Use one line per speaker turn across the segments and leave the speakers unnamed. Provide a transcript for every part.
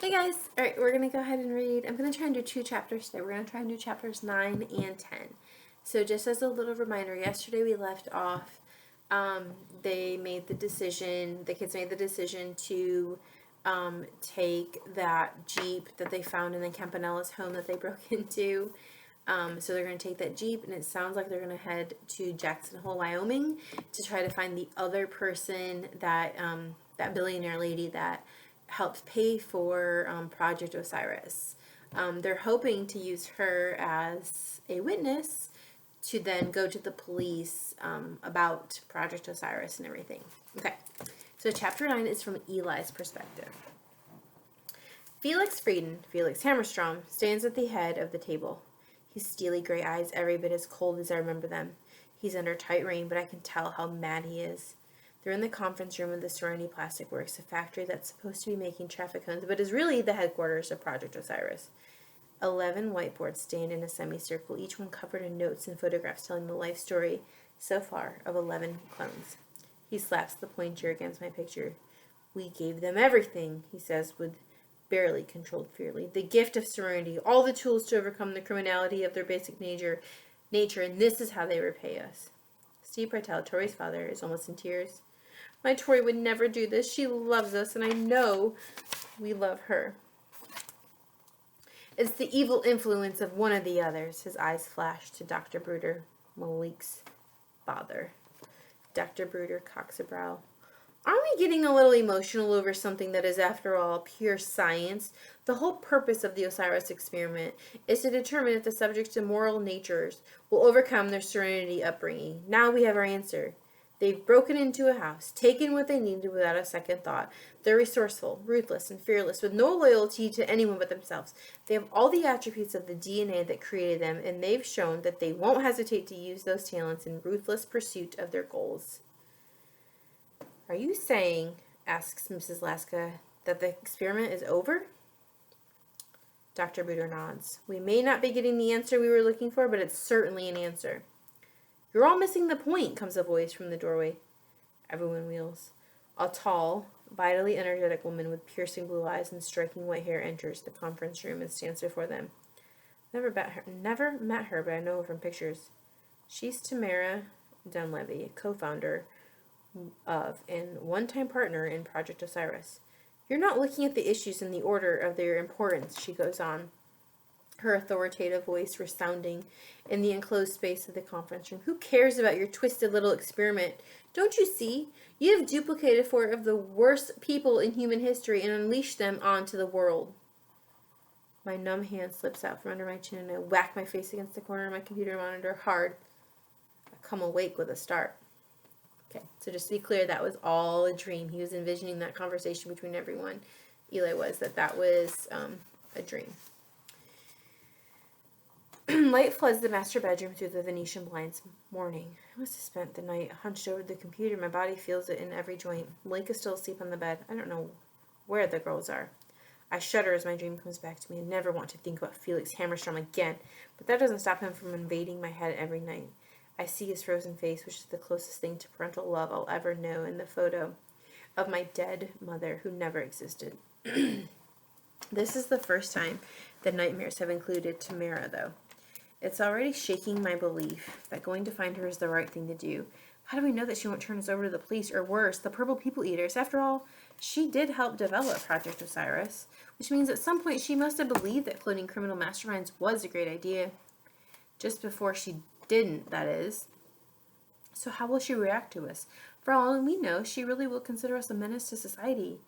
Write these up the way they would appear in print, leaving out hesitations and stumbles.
Hey guys! Alright, we're going to go ahead and read. I'm going to try and do 2 chapters today. We're going to try and do chapters 9 and 10. So just as a little reminder, yesterday we left off, they made the decision, the kids made the decision to take that Jeep that they found in the Campanellas home that they broke into. So they're going to take that Jeep, and it sounds like they're going to head to Jackson Hole, Wyoming, to try to find the other person that, that billionaire lady that helped pay for Project Osiris. They're hoping to use her as a witness to then go to the police about Project Osiris and everything. Okay, so chapter 9 is from Eli's perspective. Felix Frieden, Felix Hammerstrom, stands at the head of the table. His steely gray eyes every bit as cold as I remember them. He's under tight rein, but I can tell how mad he is. They're in the conference room of the Serenity Plastic Works, a factory that's supposed to be making traffic cones, but is really the headquarters of Project Osiris. 11 whiteboards stand in a semicircle, each one covered in notes and photographs telling the life story, so far, of 11 clones. He slaps the pointer against my picture. We gave them everything, he says with barely controlled fury. The gift of serenity, all the tools to overcome the criminality of their basic nature, and this is how they repay us. Steve Bartel, Tori's father, is almost in tears. My Tori would never do this. She loves us, and I know we love her. It's the evil influence of one of the others. His eyes flashed to Dr. Bruder, Malik's father. Dr. Bruder cocks a brow. Aren't we getting a little emotional over something that is, after all, pure science? The whole purpose of the Osiris experiment is to determine if the subject's immoral natures will overcome their serenity upbringing. Now we have our answer. They've broken into a house, taken what they needed without a second thought. They're resourceful, ruthless, and fearless, with no loyalty to anyone but themselves. They have all the attributes of the DNA that created them, and they've shown that they won't hesitate to use those talents in ruthless pursuit of their goals. Are you saying, asks Mrs. Laska, that the experiment is over? Dr. Bruder nods. We may not be getting the answer we were looking for, but it's certainly an answer. You're all missing the point, comes a voice from the doorway. Everyone wheels. A tall, vitally energetic woman with piercing blue eyes and striking white hair enters the conference room and stands before them. Never met her, but I know her from pictures. She's Tamara Dunleavy, co-founder of and one-time partner in Project Osiris. You're not looking at the issues in the order of their importance, she goes on, her authoritative voice resounding in the enclosed space of the conference room. Who cares about your twisted little experiment? Don't you see? You have duplicated 4 of the worst people in human history and unleashed them onto the world. My numb hand slips out from under my chin and I whack my face against the corner of my computer monitor hard. I come awake with a start. Okay, so just to be clear, that was all a dream. He was envisioning that conversation between everyone. Eli was, that was a dream. Light floods the master bedroom through the Venetian blinds. Morning. I must have spent the night hunched over the computer. My body feels it in every joint. Blake is still asleep on the bed. I don't know where the girls are. I shudder as my dream comes back to me. I never want to think about Felix Hammerstrom again, but that doesn't stop him from invading my head every night. I see his frozen face, which is the closest thing to parental love I'll ever know, in the photo of my dead mother who never existed. This is the first time the nightmares have included Tamara, though. It's already shaking my belief that going to find her is the right thing to do. How do we know that she won't turn us over to the police, or worse, the Purple People Eaters? After all, she did help develop Project Osiris, which means at some point she must have believed that cloning criminal masterminds was a great idea. Just before she didn't, that is. So how will she react to us? For all we know, she really will consider us a menace to society.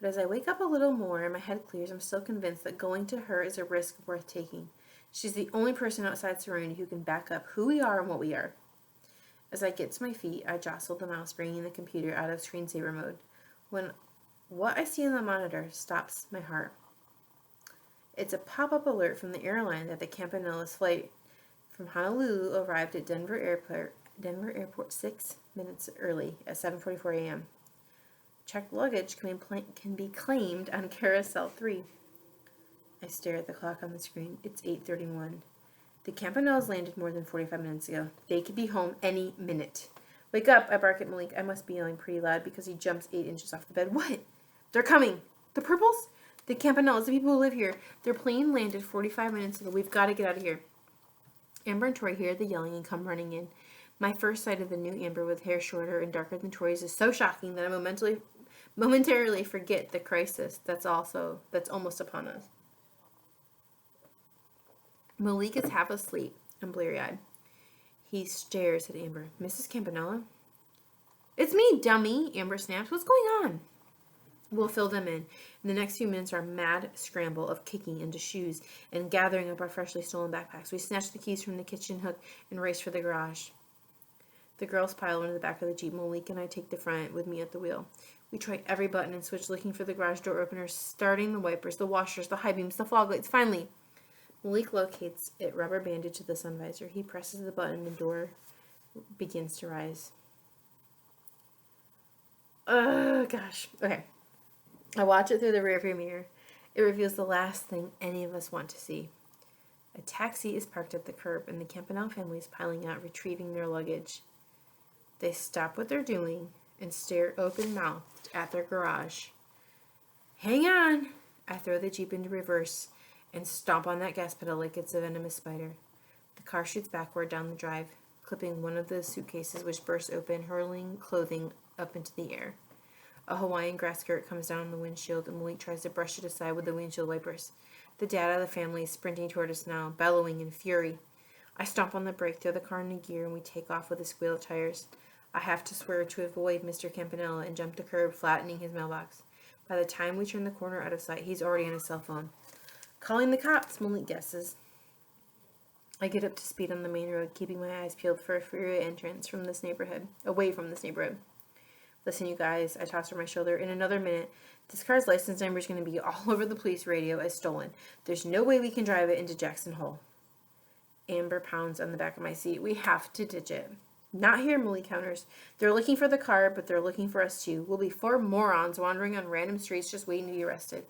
But as I wake up a little more and my head clears, I'm still convinced that going to her is a risk worth taking. She's the only person outside Serenity who can back up who we are and what we are. As I get to my feet, I jostle the mouse, bringing the computer out of screensaver mode. When what I see on the monitor stops my heart. It's a pop-up alert from the airline that the Campanellas flight from Honolulu arrived at Denver Airport 6 minutes early at 7:44 a.m. Checked luggage can be claimed on Carousel 3. I stare at the clock on the screen. It's 8:31. The Campanellas landed more than 45 minutes ago. They could be home any minute. Wake up, I bark at Malik. I must be yelling pretty loud because he jumps 8 inches off the bed. What? They're coming. The Purples? The Campanellas, the people who live here. Their plane landed 45 minutes ago. We've got to get out of here. Amber and Tori hear the yelling and come running in. My first sight of the new Amber with hair shorter and darker than Tori's is so shocking that I momentarily forget the crisis that's almost upon us. Malik is half asleep and bleary-eyed. He stares at Amber. Mrs. Campanella? It's me, dummy, Amber snaps. What's going on? We'll fill them in. The next few minutes are a mad scramble of kicking into shoes and gathering up our freshly stolen backpacks. We snatch the keys from the kitchen hook and race for the garage. The girls pile into the back of the Jeep. Malik and I take the front with me at the wheel. We try every button and switch looking for the garage door openers, starting the wipers, the washers, the high beams, the fog lights. Finally, Malik locates it rubber banded to the sun visor. He presses the button and the door begins to rise. Oh, gosh. Okay. I watch it through the rearview mirror. It reveals the last thing any of us want to see. A taxi is parked at the curb, and the Campanella family is piling out, retrieving their luggage. They stop what they're doing and stare open-mouthed at their garage. Hang on! I throw the Jeep into reverse and stomp on that gas pedal like it's a venomous spider. The car shoots backward down the drive, clipping one of the suitcases, which bursts open, hurling clothing up into the air. A Hawaiian grass skirt comes down on the windshield, and Malik tries to brush it aside with the windshield wipers. The dad of the family is sprinting toward us now, bellowing in fury. I stomp on the brake, throw the car into gear, and we take off with a squeal of tires. I have to swear to avoid Mr. Campanella and jump the curb, flattening his mailbox. By the time we turn the corner out of sight, he's already on his cell phone. Calling the cops, Malik guesses. I get up to speed on the main road, keeping my eyes peeled for a freeway entrance from this neighborhood, away from this neighborhood. Listen, you guys, I toss over my shoulder. In another minute, this car's license number is going to be all over the police radio as stolen. There's no way we can drive it into Jackson Hole. Amber pounds on the back of my seat. We have to ditch it. Not here, Malik counters. They're looking for the car, but they're looking for us too. We'll be 4 morons wandering on random streets just waiting to be arrested.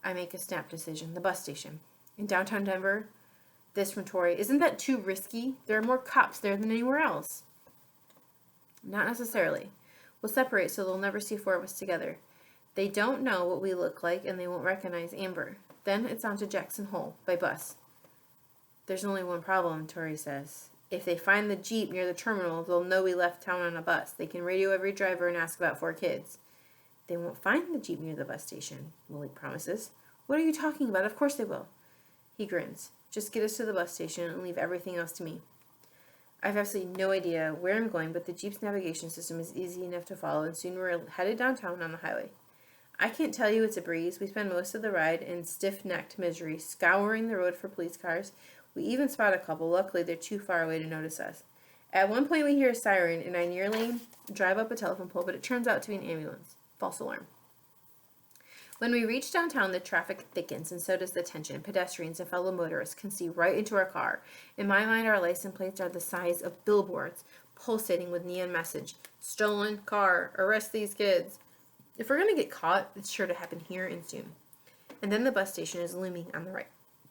I make a snap decision. The bus station. In downtown Denver. This from Tori. Isn't that too risky? There are more cops there than anywhere else. Not necessarily. We'll separate so they'll never see 4 of us together. They don't know what we look like and they won't recognize Amber. Then it's on to Jackson Hole by bus. There's only one problem, Tori says. If they find the Jeep near the terminal, they'll know we left town on a bus. They can radio every driver and ask about 4 kids. They won't find the Jeep near the bus station, Malik promises. What are you talking about? Of course they will. He grins. Just get us to the bus station and leave everything else to me. I have absolutely no idea where I'm going, but the Jeep's navigation system is easy enough to follow, and soon we're headed downtown on the highway. I can't tell you it's a breeze. We spend most of the ride in stiff-necked misery, scouring the road for police cars. We even spot a couple. Luckily, they're too far away to notice us. At one point, we hear a siren, and I nearly drive up a telephone pole, but it turns out to be an ambulance. False alarm. When we reach downtown, the traffic thickens, and so does the tension. Pedestrians and fellow motorists can see right into our car. In my mind, our license plates are the size of billboards, pulsating with neon message. Stolen car. Arrest these kids. If we're going to get caught, it's sure to happen here and soon. And then the bus station is looming on the right.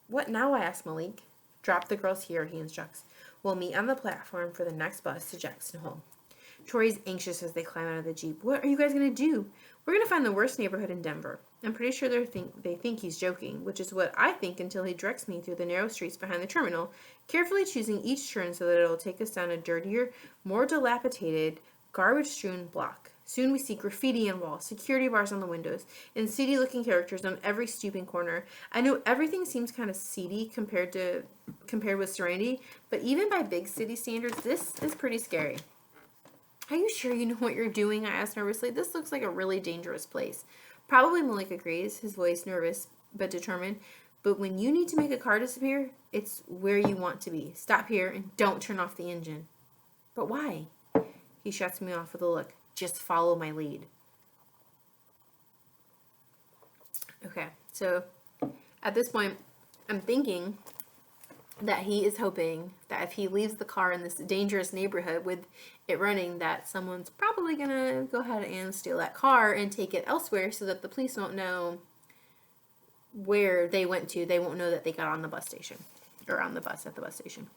What now? I ask Malik. Drop the girls here, he instructs. We'll meet on the platform for the next bus to Jackson Hole. Tori's anxious as they climb out of the Jeep. What are you guys going to do? We're going to find the worst neighborhood in Denver. I'm pretty sure they think he's joking, which is what I think until he directs me through the narrow streets behind the terminal, carefully choosing each turn so that it'll take us down a dirtier, more dilapidated, garbage-strewn block. Soon we see graffiti on walls, security bars on the windows, and seedy-looking characters on every stooping corner. I know everything seems kind of seedy compared with Serenity, but even by big city standards, this is pretty scary. Are you sure you know what you're doing? I asked nervously. This looks like a really dangerous place. Probably Malik agrees, his voice nervous but determined. But when you need to make a car disappear, it's where you want to be. Stop here and don't turn off the engine. But why? He shuts me off with a look. Just follow my lead. Okay, so at this point, I'm thinking that he is hoping that if he leaves the car in this dangerous neighborhood with it running, that someone's probably going to go ahead and steal that car and take it elsewhere so that the police won't know where they went to. They won't know that they got on the bus station or on the bus at the bus station.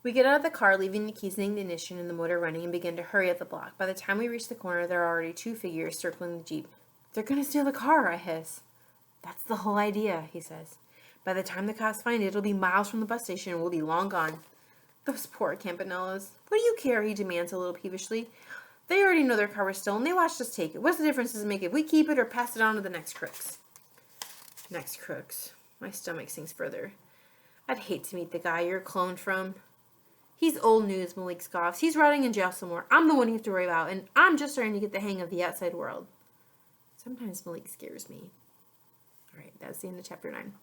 We get out of the car, leaving the keys in the ignition and the motor running, and begin to hurry up the block. By the time we reach the corner, there are already 2 figures circling the Jeep. They're going to steal the car, I hiss. That's the whole idea, he says. By the time the cops find it, it'll be miles from the bus station and we'll be long gone. Those poor Campanellas. What do you care, he demands a little peevishly. They already know their car was stolen. They watched us take it. What's the difference does it make if we keep it or pass it on to the next crooks? Next crooks. My stomach sinks further. I'd hate to meet the guy you're cloned from. He's old news, Malik scoffs. He's rotting in jail somewhere. I'm the one you have to worry about, and I'm just starting to get the hang of the outside world. Sometimes Malik scares me. All right, that's the end of chapter 9.